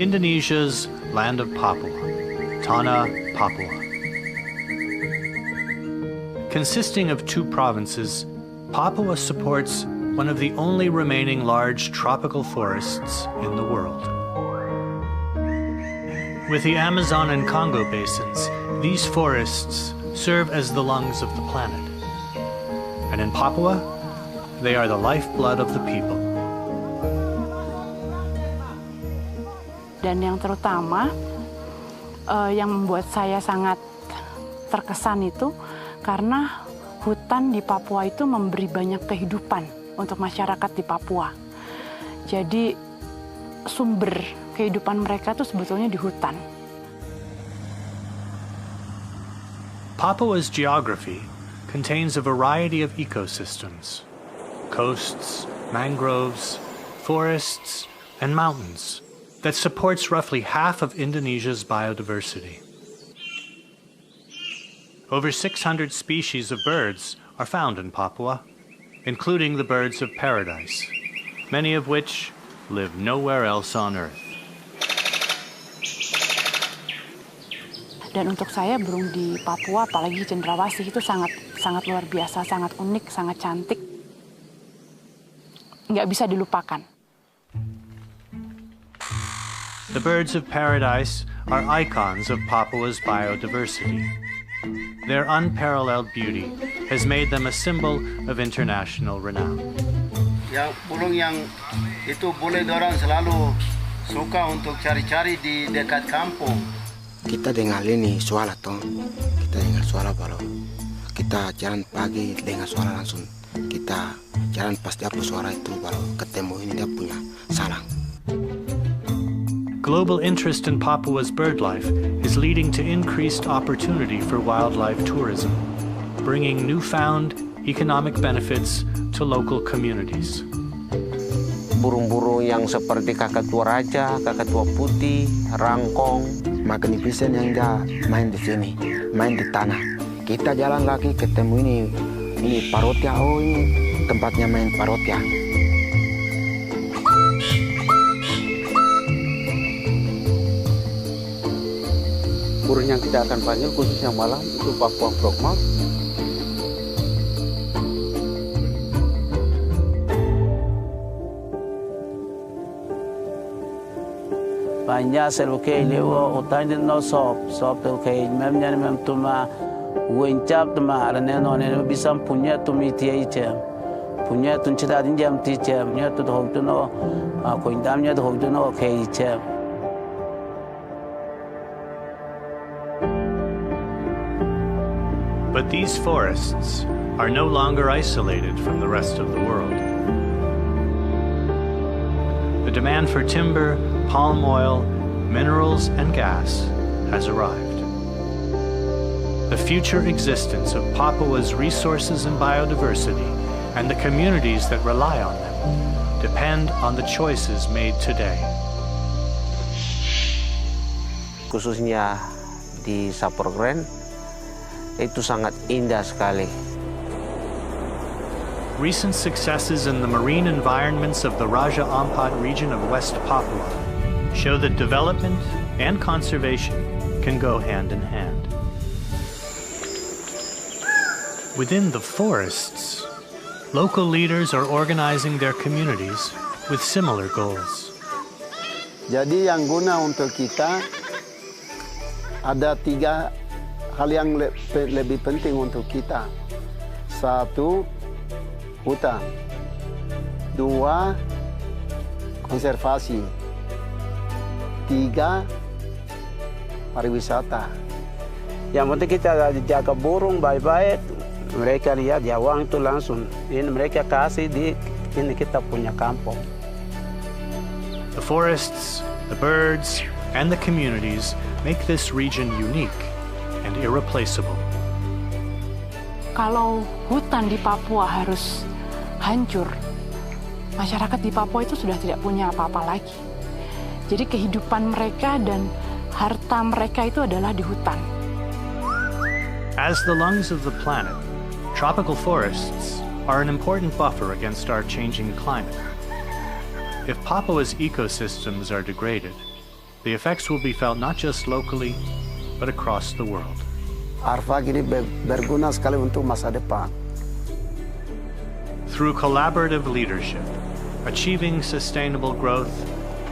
Indonesia's land of Papua, Tanah Papua. Consisting of 2 provinces, Papua supports one of the only remaining large tropical forests in the world. With the Amazon and Congo basins, these forests serve as the lungs of the planet. And in Papua, they are the lifeblood of the people. Dan yang terutama, yang membuat saya sangat terkesan itu karena hutan di Papua itu memberi banyak kehidupan untuk masyarakat di Papua. Jadi sumber kehidupan mereka itu sebetulnya di hutan. Papua's geography contains a variety of ecosystems: coasts, mangroves, forests, and mountains that supports roughly half of Indonesia's biodiversity. Over 600 species of birds are found in Papua, including the birds of paradise, many of which live nowhere else on Earth. Dan untuk saya burung di Papua, apalagi cendrawasih, itu sangat luar biasa, sangat unik, sangat cantik. Nggak bisa dilupakan. The birds of paradise are icons of Papua's biodiversity. Their unparalleled beauty has made them a symbol of international renown. Yang burung yang itu boleh dorang selalu suka untuk cari-cari di dekat kampung. Kita dengar ini suara toh, kita dengar suara baru. Kita jalan pagi dengar suara langsung. Kita jalan pas dia suara itu baru ketemu ini dia punya sarang. Global interest in Papua's bird life is leading to increased opportunity for wildlife tourism, bringing newfound economic benefits to local communities. Burung-burung yang seperti kakatua raja, kakatua putih, rangkong, magnificent yang dia main di sini, main di tanah. Kita jalan lagi ketemu ini parotia, oh ini tempatnya main parotia. burung yang kita akan panggil khususnya malam itu Papua Frogmouth. Banyak selukai lewa utang no sop selukai memnya tuma wencap tuma arane no ne bisa punya tumi tiaje punya tuncita dinjam tiaje punya tu hoktuno ko indamnya tu hoktuno keiche. But these forests are no longer isolated from the rest of the world. The demand for timber, palm oil, minerals, and gas has arrived. The future existence of Papua's resources and biodiversity and the communities that rely on them depend on the choices made today. Khususnya di Sapor Grand, itu sangat indah sekali. Recent successes in the marine environments of the Raja Ampat region of West Papua show that development and conservation can go hand in hand. Within the forests, local leaders are organizing their communities with similar goals. Jadi yang guna untuk kita ada 3 hal yang lebih penting untuk kita. 1, hutan. 2, konservasi. 3, pariwisata. Yang penting kita jaga burung baik-baik. Mereka lihat ya uang itu langsung. Ini mereka kasih di ini kita punya kampung. The forests, the birds, and the communities make this region unique and irreplaceable. Kalau hutan di Papua harus hancur, masyarakat di Papua itu sudah tidak punya apa-apa lagi. Jadi kehidupan mereka dan harta mereka itu adalah di hutan. As the lungs of the planet, tropical forests are an important buffer against our changing climate. If Papua's ecosystems are degraded, the effects will be felt not just locally, but across the world. Arfak ini berguna sekali untuk masa depan. Through collaborative leadership, achieving sustainable growth,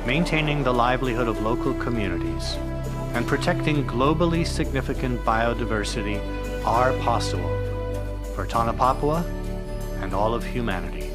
maintaining the livelihood of local communities, and protecting globally significant biodiversity are possible for Tana Papua and all of humanity.